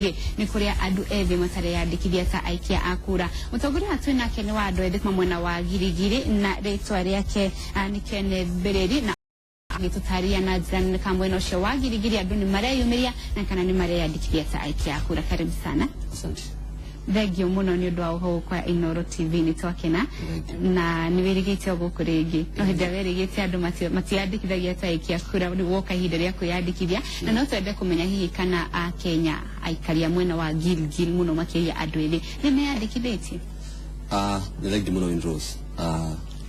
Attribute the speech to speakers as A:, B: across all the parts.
A: ni kuria adu eve matare ya dikithia ta aikia akura mutongoria watu na kene wa adu eve mwena wa girigiri na retwa yake ni Kene Bereri na gitutaria na jana kamwe no sho wa girigiri adu ni mare yumiria na kana ni mare ya dikithia ta aikia akura. Karibu sana.
B: Asante.
A: Thegio muno ni undu ho kwa Inooro TV ni twakena na ni wirigite oguku ringi no hindi wirigite andu matiandikithagia ta aikia akura ni woka ihinda ria kwiyandikithia na no twende kumenya hihi kana a Kenya aikaria mwena wa Gilgil muno makiria andu eri ni meyandikithitie.
B: Ni thegio muno Indros.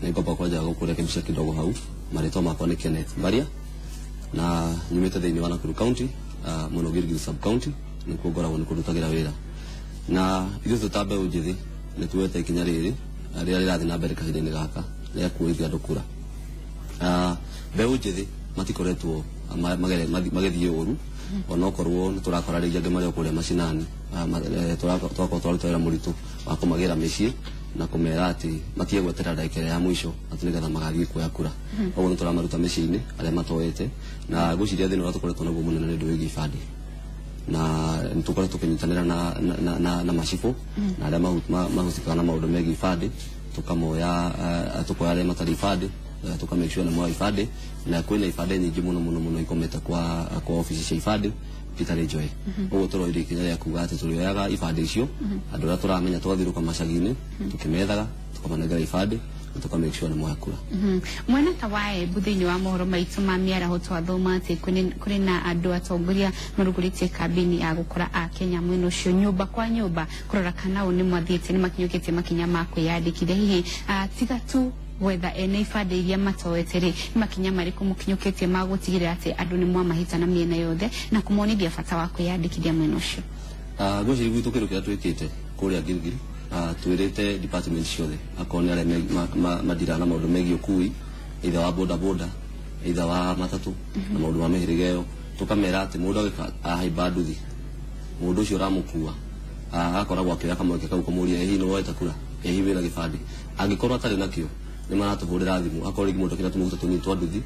B: Ningomba kwaja gukurekebisha kidogo hau marito makwa ni Kenneth Mbaria na nyumite thiini wa Nakuru County muno Gilgil sub county ni kugoragwo ni kudutagira wira na ithu tutambe unjithi ni tuwete ikinya riri aria rirathi na mbere kahinda-ini gaka ria kuithia andu kura. Mbeu njithi matikoretwo magethie uru ona okorwo ni turakora ringi angi mari okuria macinani twakorwo twaruta wira muritu wa kumagira micii na kumera ati matie gwetera ndagika ya mwisho ati nigetha magathie kuoya kura. Oguo ni turamaruta micii-ini aria matoete na gwiciria thina uria tukoretwo naguo munene ni undu wigi ibandi na ntukora tukinyitanira na mashifu na aria mahusika na maundu megi ifadi tukamoya tukoya aria matari ifadi tuka make sure na moya ifadi na kwina ifadi nyingi muno ikometa kwa ofisi cia ifadi Peter Enjoy. Oguo turoire ikinya ria kuga ati turioyaga ifadi icio andu aria turamenya twathiruka macagi-ini tukimethaga tukamanengera ifadi tuka make sure na moya kura.
A: Mwena tawae buthini wa mohoro maitu ma miaraho twathoma ati kuri na andu atongoria marugurite kabini ya gukora a Kenya mwena ucio nyumba kwa nyumba kurora kana ni mwathiite ni makinyukite makinya ma kwiyandikithia hihi tiga tu whether ene ifade iria matoetere makinya mariku mukinyukite magutigirira ati andu ni mwamahita na miena yothe na kumonithia bata wa kwiyandikithia mwena ucio.
B: Gwiciri gwitu kiru kiria twikite kuria Gilgil twirite department ciothe akoni aria madira na maundu megi ukui itha wa boda itha wa matatu na maundu ma mihirigeo tukamera ati mundu ahaimba nduthi mundu ucio ramukua akoragwo akioya kamweke kau kumuria hihi no woeta kura hihi wina gibandi angikorwo atari nakio ni maratuhurira thimu akorwo mundu kina tumuguta tunyitwa nduthi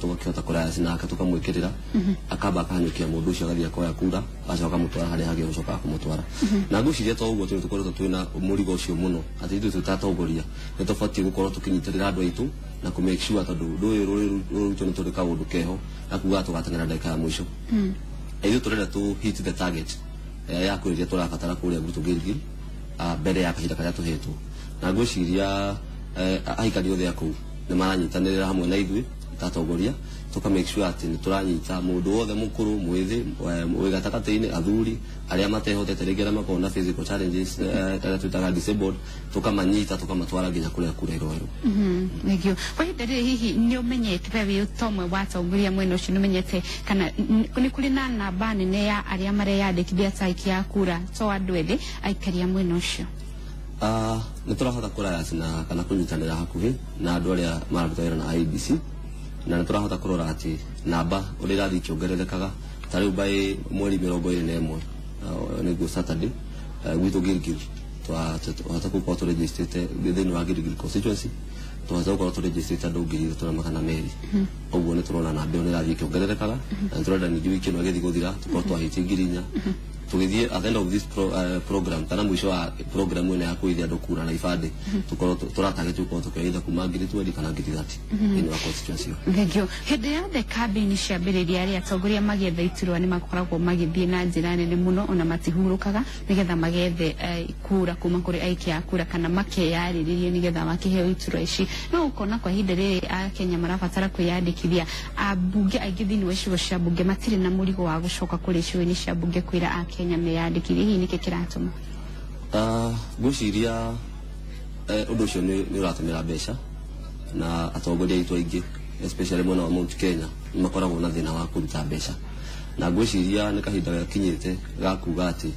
B: tugakihota kuraya sinaka tukamwikirira akamba akanyukia mundu ucio agathia koya kura acoka mutwara haria hage gucoka kumutwara na nguciria to uguo tukoretwo twina murigo ucio muno ati ithu tutatongoria ni tubatie gukorwo tukinyitirira andu aitu na ku make sure tondu ndu uyu ruruto ni turi kaundu keho na kuga tugatengera ndeka ya mwisho ithu turenda tu hit the target ya kuriria turabatara kuria gutu Gilgil mbere ya kahinda karia tuhetwo na nguciria aikari othe aku ni maranyitanirira hamwe na ithui tatongoria tuka make sure ati ni turanyita mundu wothe mukuru mwithi wigatakati-ini athuri aria matehotete ringi aria makona physical challenges aria twitaga disabled tukamanyita tukamatwara nginya kuria kura iroero.
A: Thegio kwa ihinda riri hihi ni umenyete we utomwe wa atongoria mwena ucio ni umenyete kana ni kuri na namba nene ya aria mareyandikithia ta aikia kura to andu ethĩ aikaria mwena ucio?
B: Ni turahota kuraya na kana kunyitanira hakuhi na andu aria mararuta wira na IEBC na turahota kurora ati namba uria irathi kiongererekaga tari by mweri 21 niguo Saturday gwitu Gilgil twahota gukorwo turegistrate thiini wa Gilgil constituency twahota gukorwo turegistrate andu 3,200 oguo ni turona namba io irathi kiongererekaga na turenda ningĩ wiki ĩno ĩgĩthiĩ gũthira tukorwo twahitie 4,000 tugithie at the end of this program kana mwisho wa program ino ya kuithia andu kura na ifade tukorwo turatargetu gukorwo tukioitha kuma 2020 kana 2030 in wa constituency.
A: Thegio hindi yothe kambini ciambiriria aria atongoria magietha iturwa ni makoragwo magithie na njira nene muno ona matihurukaga nigetha magethe kura kuma kuri aikia kura kana makeyariririe nigetha makiheo iturwa ici no ukona kwa ihinda riri a Kenya marabatara kwiyandikithia abunge aingĩ thĩinĩ wa icigo cia bunge matire na mũrigo wa gucoka kuri icigo-inĩ cia bunge kwira a Kenya meyandikithie hihi niki kiratuma?
B: Gwiciria undu ucio ni uratumira mbeca na atongoria aitu aingi especially mwena wa Mount Kenya ni makoragwo na thina wa kuruta mbeca na gwiciria ni kahinda gakinyite ga kuga ati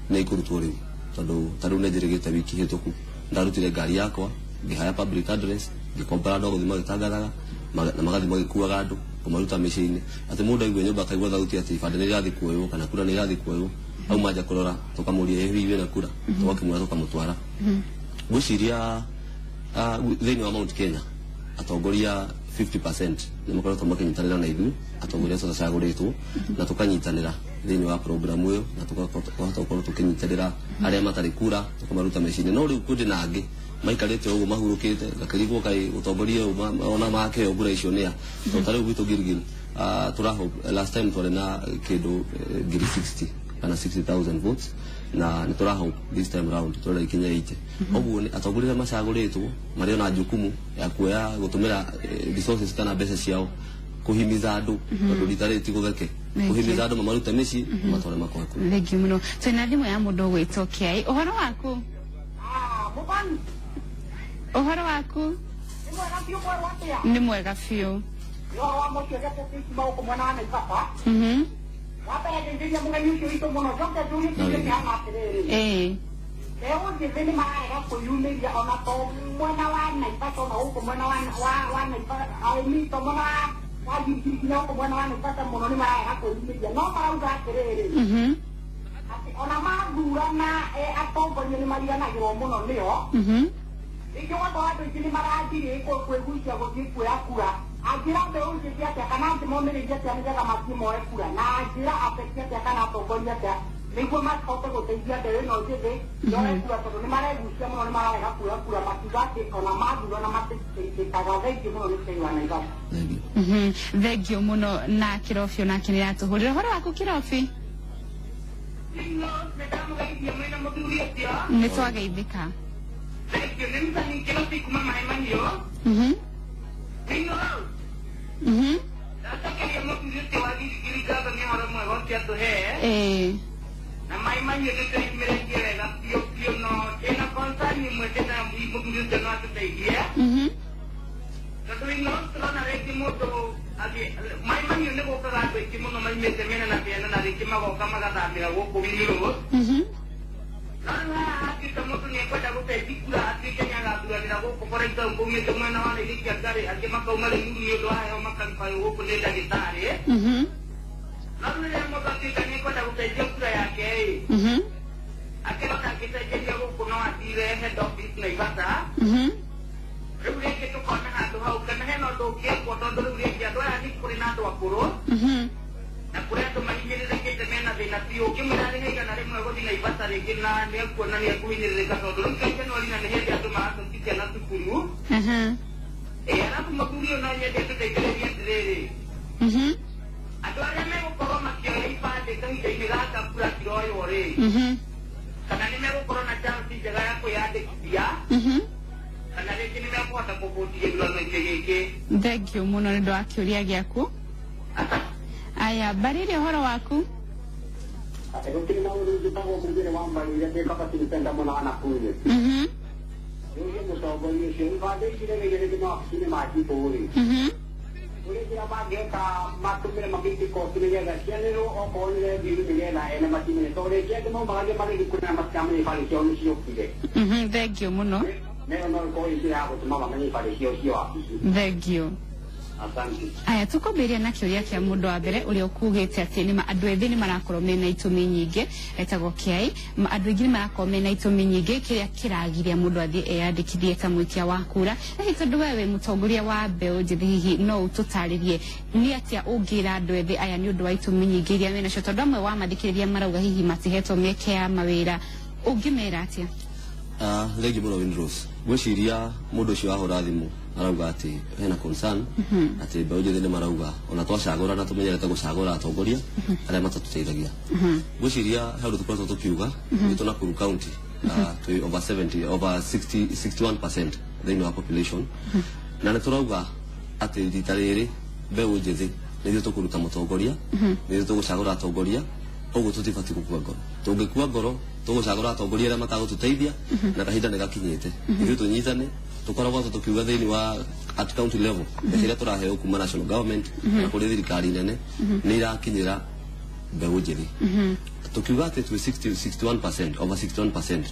B: ni ikurutwo riu tondu tariu ni njirigite wiki hituku ndarutire ngari yakwa ngihaya public address ngikombora ndo guthima gitangathaga na magathi magikuaga andu kumaruta micii-ini ati mundu aigwe nyumba akaigua thauti ati ibande ni irathi kuoywo kana kura ni irathi kuoywo au maja kurora tukamuria hihi wina kura tukakimura tukamutwara. Gwiciria thiini wa Mount Kenya atongoria 50% ni makoretwo makinyitanira na ithu atongoria tutacagũrĩtwo na tukanyitanira thini wa program uyo na tukahota gukorwo tukinyitĩrĩra aria matari kura tukamaruta mecini no riu kundi nangi maikarite uguo mahurukite gakirigwo kai utongoria ona make mbura icio nia to tari gwitu Gilgil turaho last time twari na kindu ngiri 60 kana 60,000 votes na turaho this time round twara ikinya 80 oguo ni atongoria macaguritwo mari ona jukumu ya kuoya gutumira resources kana mbeca ciao kuhimiza andu tondu ritariti gutheke kuhimiza andu mamaruta mici matware makwaku
A: thengio muno twina thimu ya mundu gwitwo Kiai uhoro waku
C: Mubani
A: uhoro waku ni mwega fiu
C: wa mocio gete sisi mauko mwana na papa wapele ndio munga nyuki wito mono zote duni kile kama atiriri leo ndiveni maana kwa yume ya ona to mwana wa na papa na huko mwana wa na papa au mimi to mwana wa jinsi na huko mwana wa na papa mono ni maana kwa yume ya no para uga atiriri ati ona madura na atongo ni maria na giro mono leo Iko watu ikini marajiri iko kwegusia kwa kura ajira mbeu njia ya kanati momere njia ya njia kama kimo kura na ajira afektia ya kana tongoria ya niguo makote guteithia ndewe no njithe yore kura tondu ni maregucia muno ni mararega kura matigati ona maduro na matikaga thengio muno ni teiwa na igana
A: thengio muno na kirofio na kinira tuhurira horo waku kirofi ni twageithika
C: Thank you. Nini kilo siku mama Emmanuel. Sasa kile mtu yote wali kama ni mara moja wote ato he. Na mama Emmanuel ndio kimerejea na pio no tena kwanza ni mwete na mtu yote na atusaidia. Sasa ni na reki moto adi mama Emmanuel ndio kwa sababu kimono mali metemena na pia na reki mago kama kata bila woko winilo. Nana kita moto ni kwenda kupetikula atikanya la bila woko kwa ita ngome kama na wale hiki gari akimaka umale mundu yodo hayo makanfa woko nenda gitare nana ya moto atikanya kwenda kupetikula yake akimaka kitaje woko no atire head office na ibata rule kitu kona hatu hau kana heno doke kwa ndo rule ya ndo ani kurina ndo akuro na kureto manjini zake temena de pio kimera de hega na remwe godi na ibata de kina ne ko na ne ku ni de ka ndo ka no ni na ne ya to ma to ti na tu kuru era tu makurio na ye de te kele ni de adore me ko ma ki ai pa de ka ni de ga ka pura kiro ore kana ni me ko na jam ti jaga ya ko ya de kia kana de kini na ko ta ko ti ye lo no ke
A: thengio muno ni ndo akiuria giaku aya barire horo waku
C: Atekutini na uru jipango mwingine wamba ile kapa tulipenda mwana anakuja. Yeye msogo yeye shiri baada ile ile kama kile maji pori. Ule kila baada ka matumire mabiti ko kile ya kiani ro o ko ile bilu ile na ene matime to ile je kama baada mali kuna maskame pale sio sio kile.
A: Thengio muno.
C: Neno no ko ile hapo tumama mani pale sio sio hapo.
A: Thengio. Aya tukoberia na kiuria kia mundu wa mbere uria ukugite ati ni andu ethi ni marakorwo mena itumi nyingi etagwo Kiai andu ingi ni marakorwo mena itumi nyingi kiria kiragiria mundu athie eyandikithie ta mwikia wa kura na tondu wewe mutongoria wa mbeu njithi hihi no ututaririe ni atia ungira andu ethi aya ni undu wa itumi nyingi iria mena cio tondu amwe wa mathikiriria marauga hihi matihetwo mieke ya mawira ungimera atia
B: thengio muno Windrose gwiciria mundu ucio ahura thimu arauga ati hena concern ati mbeu njithi ni marauga ona twacagura na tumenyerete gucagura atongoria aria matatuteithagia gwiciria handu tukoretwo tukiuga itu Nakuru county to over 61% thini wa population na ni turauga ati rita riri mbeu njithi nithio tukuruta mutongoria nithio tugucagura atongoria uguo tutibati gukua ngoro tungikua ngoro tugucagura atongoria aria matagututeithia na kahinda ni gakinyite ithuĩ tunyitane tukoragwo tukiuga thĩinĩ wa at county level iria turaheo kuma national government na kuri thirikari nene ni irakinyira mbeu njithi tukiuga ati 61% over 61%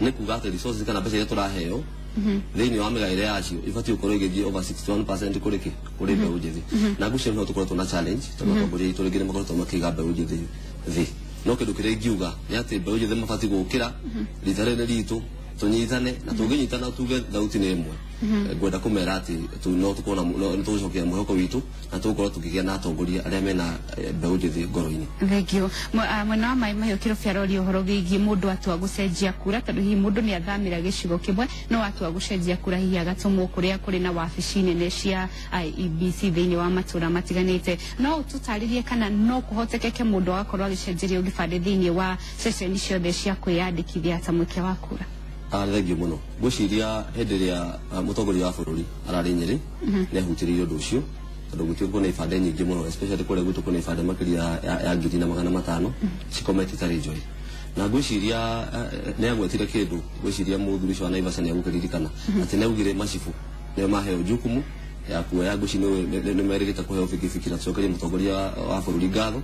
B: ni kuga ati resources kana mbeca iria turaheo thĩinĩ wa mĩgaĩre yacio ibatiĩ gũkorwo igĩthiĩ over 61% kuri mbeu njithi na ngucio no tukoretwo na challenge tondu atongoria itũ rĩngĩ nĩ makoretwo makĩiga mbeu njithi thĩ no kĩndũ kĩrĩa ingiuga nĩ atĩ mbeu njithi mabatiĩ gũkĩra rita rĩrĩ ritũ tunyitane na tunginyitana tuge thauti ni imwe ngwenda kumera ati tu no tukona no tucokia muhoko witu na tukorwo tukigia na atongoria aria mena mbeu njithi ngoro-ini.
A: Thengio mwena wa mai mahiũ kĩrũbia rori ũhoro wĩgiĩ mũndũ atua gũcenjia kura tondũ hihi mũndũ nĩ athamĩra gĩcigo kĩmwe no atua gũcenjia kura hihi agatũmwo kũrĩa kũrĩ na wabici nene cia IEBC thĩinĩ wa matũra matiganĩte. No ũtũtarĩrie kana no kũhotekeke mũndũ agakorwo agĩcenjerio gĩbandĩ thĩinĩ wa ceceni ciothe cia kwĩyandĩkithia ta mũikia wa kura?
B: Thengio muno ngwĩciria hĩndĩ ĩrĩa mũtongoria wa bũrũri ararĩ Nyeri nĩ ahutĩrĩirie ũndũ ũcio tondũ gũtuĩka kwĩna ibandĩ nyingĩ mũno especially kũrĩa gwitũ kwĩna ibandĩ makĩria ya 1,500 cikometĩ itarĩ njoe na ngwĩciria nĩ agwetire kĩndũ ngwĩciria mũthuri ũcio wa Naivasha nĩ agũkĩririkana atĩ nĩ augire macibũ nĩo maheo jukumu ya kuoya ngwĩci nĩ merĩgĩte kũheo bikibiki cokerie mũtongoria wa bũrũri ngatho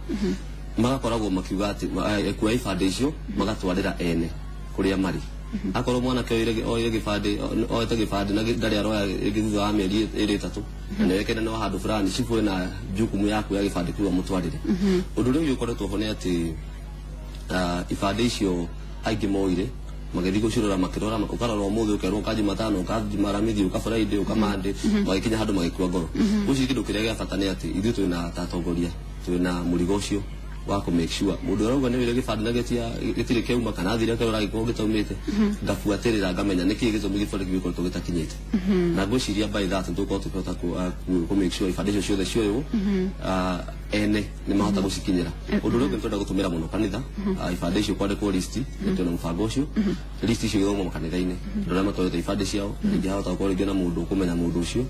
B: magakoragwo makiuga atĩ kuoya ibandĩ icio magatwarĩra ene kũrĩa marĩ akorwo mwanake oire gĩbandĩ na ndarĩ aroya thutha wa mĩeri 3 na nĩ wekene no handũ fulani cibu na jukumu ya kuoya gĩbandĩ kĩu amũtwarĩre ũndũ ũrĩa ũkoretwo ho nĩ atĩ ibandĩ icio aingĩ moire magĩthiĩ gũcirora makĩrora ũkarora ũmũthĩ ũkerwo ũka Jumatano ũka Aramithi ũka Friday ũka Monday magĩkinya handũ magĩkua ngoro ũcio kĩndũ kĩrĩa gĩa bata nĩ atĩ ithuĩ twĩna atongoria twĩna mũrigo ũcio wa ku make sure mundu arauga ni wire gibandi na gitire keuma kana thira ke uragiko gitaumite ngafuatirira ngamenya niki gitumi gibandi gibiko gitakinyite na ngwiciria by that nduko tukota ku make sure ifadisho ciothe cioyo ene ni mahota gucikinyira undu rũngĩ twenda gutumira muno kanitha ifadisho kwade ko list ndio na mfango ucio list icio githomwo kanitha-ini ndio matwarite ifadisho ciao ngihota gũkorwo na mundu kumenya mundu ucio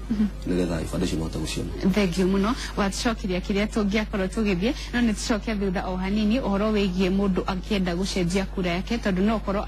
B: nigetha ifadisho mahota guciona.
A: Thengio muno watcokiria kiria tungiakorwo tugithie no ni tucokia thutha o hanini uhoro wigie mundu akienda gucenjia kura yake tondu no korwo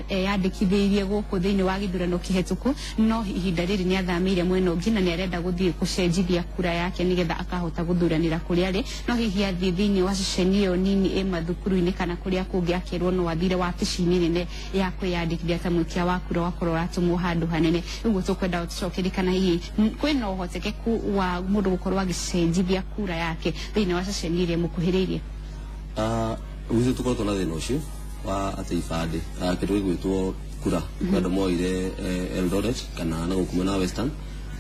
A: yandikithirie guku thiini wa githurano kihituku no ihinda riri ni athamire mwena ungi na ni arenda guthie gucenjithia kura yake nigetha akahota guthuranira kuria ri no hihi athie thiini wa ceceni iyo nini mathukuru-ini kana kuria kungi akirwo no athire wabici-ini nene ya kwiyandikithia ta mwikia wa kura wakorwo ratumwo handu hanene uguo tukwenda utucokerie kana hihi kwina uhotekeku wa mundu gukorwo agicenjithia kura yake thiini wa ceceni iria mukuhiriirie?
B: Wizo tukorwo na thina ucio wa ati ibandi kindu gigwitwo kura kwenda moire Eldoret kana na gukuma na Western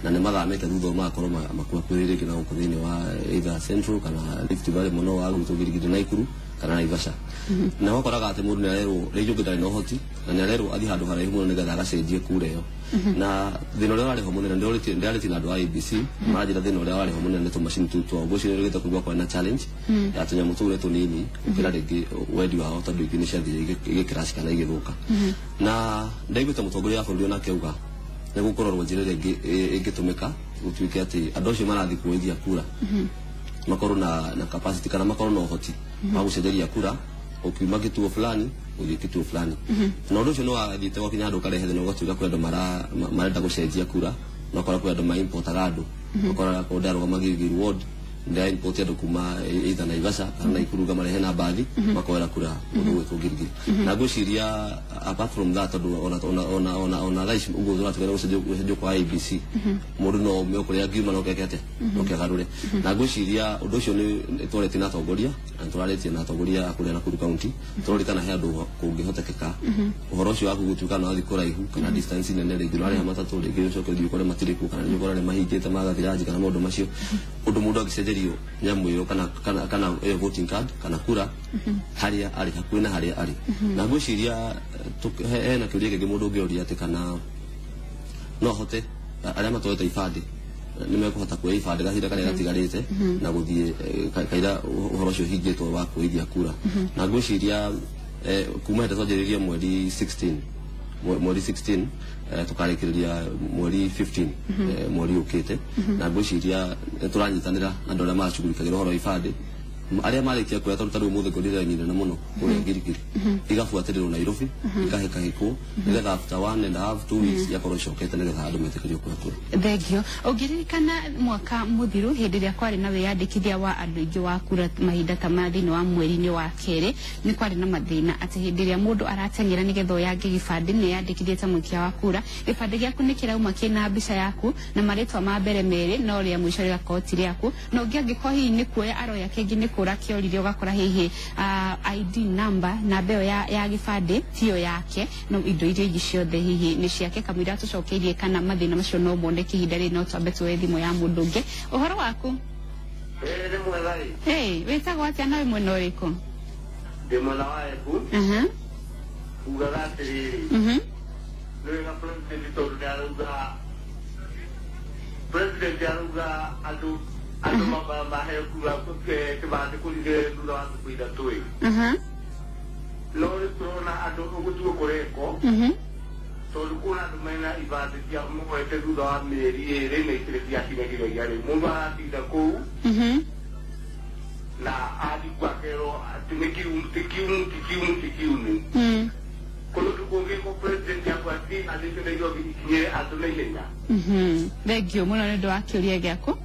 B: na nĩ mathamĩte thutha makorwo makuakwĩrĩire kina gũkũ thĩinĩ wa either Central kana Rift Valley mũno wa gwitũ Gilgil Naikuru kana Naivasha na wakoraga atĩ mũndũ nĩ arerwo rĩngĩ ũngĩtarĩ na ũhoti na nĩ arerwo athiĩ handũ haraihu mũno nĩgetha agacenjie kura ĩyo na thĩna ũrĩa warĩ ho mũnene ndĩarĩtie na andũ a IEBC maranjĩra thĩna ũrĩa warĩ ho mũnene nĩ tũmacini tũu twao ngwĩciria rĩgĩte kũigua kwena challenge ya tũnyamũ tũu tũnini gũkĩra rĩngĩ wendi wao tondũ ingĩ nĩ ciathiire igĩcrash kana igĩthũka na ndaiguĩte mũtongoria wa bũrũri ona akĩuga nĩ gũkorwo njĩra ĩrĩa ĩngĩtũmĩka gũtuĩke atĩ andũ acio marathiĩ kuoithia kura makorwo na capacity kana makorwo na ũhoti wa gũcenjeria kura ukiuma gĩtuo fulani ũthiĩ gĩtuo fulani na ũndũ ũcio nĩ wathiĩte gwakinya handũ ũkarehe thĩna ũgatuĩka kwĩ andũ marenda gũcenjia kura na ũkora kwĩ andũ maimpotaga andũ ũkora kũndĩ arũgama Gilgil ward ndia import andũ kuma either Naivasha kana Naikuru marehe na bathi makoera kura ũndũ gwĩtwo Gilgil na ngwĩciria apart from that ona raici ũguo tũratũgera gũcenjio kwa IEBC mũndũ no ũme kũrĩa ngiuma no kekete no kĩgarũre na ngwĩciria ũndũ ũcio nĩ twarĩtie na atongoria na tũrarĩtie na atongoria kũrĩa Nakuru County tũrorikana he andũ kũngĩhotekeka ũhoro ũcio waku gũtuĩka no thikũ raihu kana distance nene rĩngĩ arĩa matatũ rĩngĩ ũcokerio kũrĩa matirĩ kuo kana nĩ ũkorane mahingĩte magathiraji kana maũndũ macio ũndũ mũndũ agĩcenjerio nyamu ĩyo kana voting card kana kura harĩa arĩ hakuhĩ na harĩa arĩ na ngwĩciria hena kĩũria kĩngĩ mũndũ ũngĩũria atĩ kana no ahote arĩa matwarĩte ibandĩ nĩ mekũhota kuoya ibandĩ gahinda karĩa gatigarĩte na gũthiĩ kaira ũhoro ũcio ũhingĩtwo wa kuoithia kura na ngwĩciria kuma hĩndĩ twanjĩrĩirie mweri 16 tukarĩkĩrĩria mweri 15 mweri ũkĩte na ngwĩciria tũranyitanĩra andũ arĩa maracugurikagĩra ũhoro wa ibandĩ arĩa marĩkia kuoya tondũ tarĩu mũthĩ ngũrĩra nyinene mũno kũrĩa Gilgil igabuatĩrĩrwo Nairobi ikahĩkahĩkwo nĩgetha after 1.5 2 weeks yakorwo icokete nĩgetha andũ metĩkĩrio kuoya kura.
A: Thengio ũngĩririkana mwaka mũthiru hĩndĩ ĩrĩa kwarĩ na wĩyandĩkithia wa andũ aingĩ wa kura mahinda ta ma thĩinĩ wa mweri-inĩ wa kerĩ nĩ kwarĩ na mathĩna atĩ hĩndĩ ĩrĩa mũndũ arateng'era nĩgetha ũyange gĩbandĩ nĩ yandĩkithie ta mũikia wa kura gĩbandĩ gĩaku nĩ kĩrauma kĩna mbica yaku na marĩtwa ma mbere merĩ no rĩa mũico rĩgakorwo ti rĩaku na ũngĩ angĩkorwo hihi nĩ kuoya aroya kĩngĩ nĩ kura kiorire ugakora hihi ID number na beo ya gibande tiyo yake no indo irio igi ciothe hihi ni ciake kamwira tucokeirie kana mathina macio no moneke ihinda ri no twambe tuwe thimu ya mundu ungi uhoro waku
C: ni mwega ri
A: wetagwo atia na mwena uriku
C: ndi mwena wa Embu ugaga atiriri niwega president arauga andu mahe kura kibandi kurire thutha wa thuku ithatu no ri turona andu ugutuo kureko tondu kuna andu mena ibandi cia mwete thutha wa mieri iri na itire ciakinyagiragia ri mundu aratinda kuu na adikwakero tikiuni kono tukongeko president yakwati adithireyo ikinyire andu na ihenya
A: thengio muno ni ndu wa kiuria giaku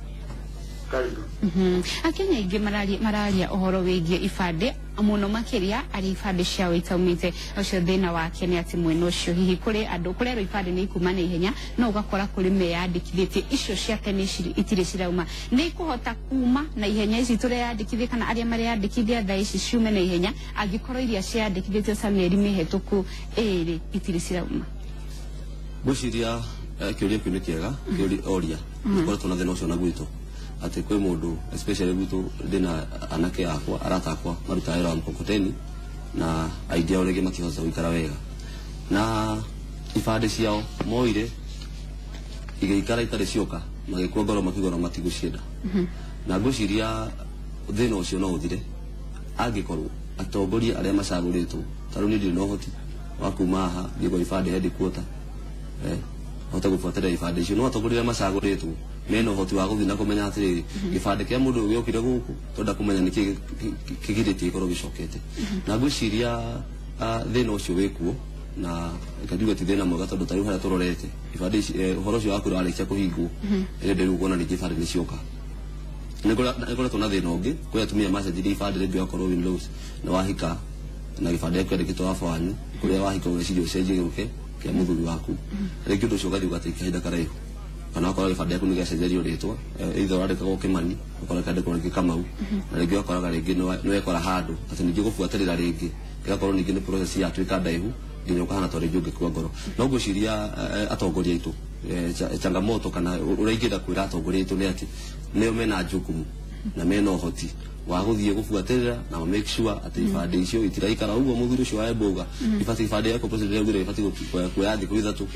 A: akenya ingi mararia uhoro wigie ibande muno makiria ari ibande ciao itaumite ucio thina wake ni ati mwena ucio hihi kuri andu kurero ibande ni ikuma na ihenya no ugakora kuri meyandikithĩtie icio ciake ni itire cirauma ni ikuhota kuma na ihenya ici tureyandikithia kana aria mareyandikithia thaa ici ciume na ihenya angikorwo iria ciandikithĩtio sa mieri mihituku iri itire cirauma
B: gwiciria kiuria kiu ni kiega oria koretwo na thina ucio na gwitũ ati kwe mundu especially gwitũ ndina anake akwa arata akwa maruta wĩra wa mkokoteni na idea urege makihota guikara wega na ibande ciao moire igikara itare cioka magikua ngoro makigora matigucienda na ngwiciria thina ucio no uthire angikorwo atongoria aria macaguritwo taru ni ndino hoti wa kuma haha ngigo ibande headquarter hota gufuatira ibande icio no atongoria macaguritwo mena hoti wa guthina kumenya atiri gibande kia mundu giokire guku tonda kumenya niki kigirite ikoro gicokete na gwiciria thina ucio wikuo na kajuga ti thina mwega tondu tariu haria turorete ibande uhoro ucio wakuru arikia kuhingwo ende ndiru kuona niki ibande ni cioka nigora tuna thina ungi kuya tumia message ibande ri biakorwo win loss na wahika na gibande yako ndikitwa wafanyu kuria wahika ugecirio cenjie giruke kia muthuri waku rĩngĩ ũndũ ũcio ũgathiĩ ũgatĩka kahinda karaihu kana akorwo gĩbande gĩaku nĩgĩacenjerio rĩtwa either wandĩkagwo Kĩmani ũkora kandĩkwo rĩngĩ Kamau na rĩngĩ ũgakoraga rĩngĩ nĩwekora handũ atĩ ningĩ gũbuatĩrĩra rĩngĩ ĩgakorwo ningĩ nĩ process yatuĩka ndaihu nginya ũkahana ta rĩngĩ ũngĩkua ngoro no ngwĩciria atongoria aitũ changamoto kana ũrĩa ingĩenda kwĩra atongoria aitũ nĩ atĩ nĩo mena jukumu na mena ũhoti wa guthie gubuatirira na make sure ati ibande icio itiraikara uguo muthuri ucio wa Embuga ibati ibande yako president yagire ibati kuya thiku ithatu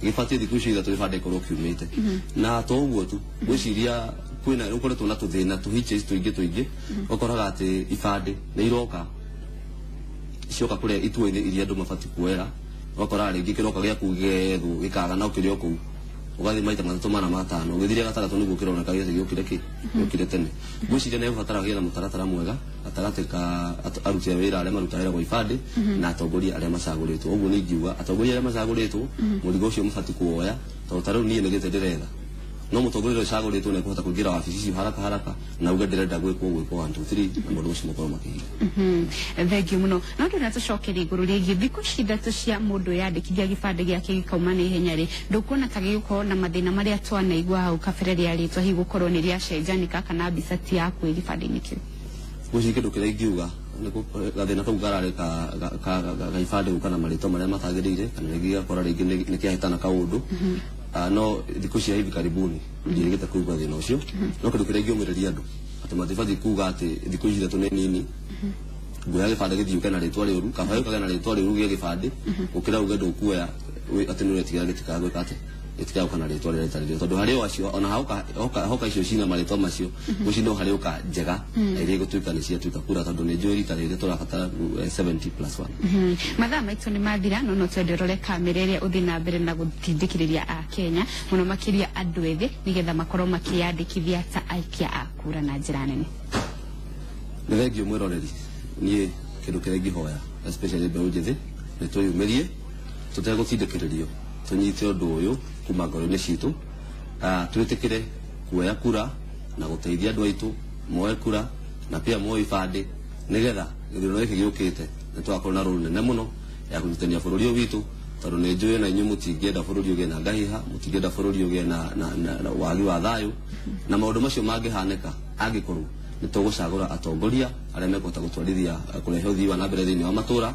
B: ibati thiku icio ithatu ibande korwo kiumite na to uguo tu gwiciria kwina ukoretwo na tuthina tuhiche tuingi ukoraga ati ibande ni iroka cioka kuria ituine iria andu mabati kuera ukora ringi kiroka giaku gethu gikaga na ukirio kuu ugathi maita matatu mana matano ugithiria gataratu niguo kirona kageze giukire ki giukire tene gwiciria ne ubatara gira mutaratara mwega atarate ka aruti wira aria maruta wira kwa ibande na atongoria aria macaguritwo uguo ni ngiuga atongoria aria macaguritwo murigo ucio mufati kuoya to taru nie negete ndirenda no mutongoria ucaguritwo ne kuhota kugira wabici icio haraka na uga ndirenda gwikwo 1 2 3 na mundu ucio mukorwo makihiga
A: thengio muno no ndona tucokeri iguru rigi thiku cithatu cia mundu yandikithia gibande giake gikauma na ihenya ri ndukuona ta gigukorwo na mathina maria twanaigua hau kabere ya ritwa hi gukorwo ni ria cenjanika kana mbica ti yaku gibande-ini kiu
B: gwicike ndukira ingiuga niko gathina kau garare ka ibande gukana marito maria matagirire kana rigi gakora rigi ni kiahitana kaundu no thiku cia hivi karibuni ndirigita kuigua thina ucio no kindu kiria ingiumireria andu ati matibati kuga ati thiku ici ithatu ni nini nguya gibande githiuke na ritwa riuru kaba yuka na ritwa riuru gia gibande ukira uge ndukuoya ati ni retiga gitikagwika ati itikao kana ritwa rire tarire tondu hari wacio ona hoka icio cina maritwa macio gucindo hari uka njega iria gutuika ni cia tuika kura tondu ni njuri tarire turabatara 70+1
A: mathaa maitu ni mathira no twenderore kamera iria uthi na mbere na gutindikiriria a Kenya muno makiria andu ethi nigetha makorwo makiyandikithia ta aikia a kura na njira nene
B: ni thengio mwiroreri nie kindu kiria ngihoya especially mbeũ njithi ni tuyumirie tutegutindikiririo tunyite undu uyu kuma ngoro-ini citu twitikire kuoya kura na guteithia andu aitu moe kura na pia moe ibande nigetha githurano giki giukite nitwakorwo na role nene muno ya kunyitania bururi witu tondu ni njui na inyu mutingienda bururi ugie na ngahiha mutingienda bururi ugie na wagi wa thayu na maundu macio mangihanika angikorwo nĩ tũgũcagũra atongoria arĩa mekũhota gũtwarithia kũrehe ũthii wa na mbere thĩinĩ wa matũũra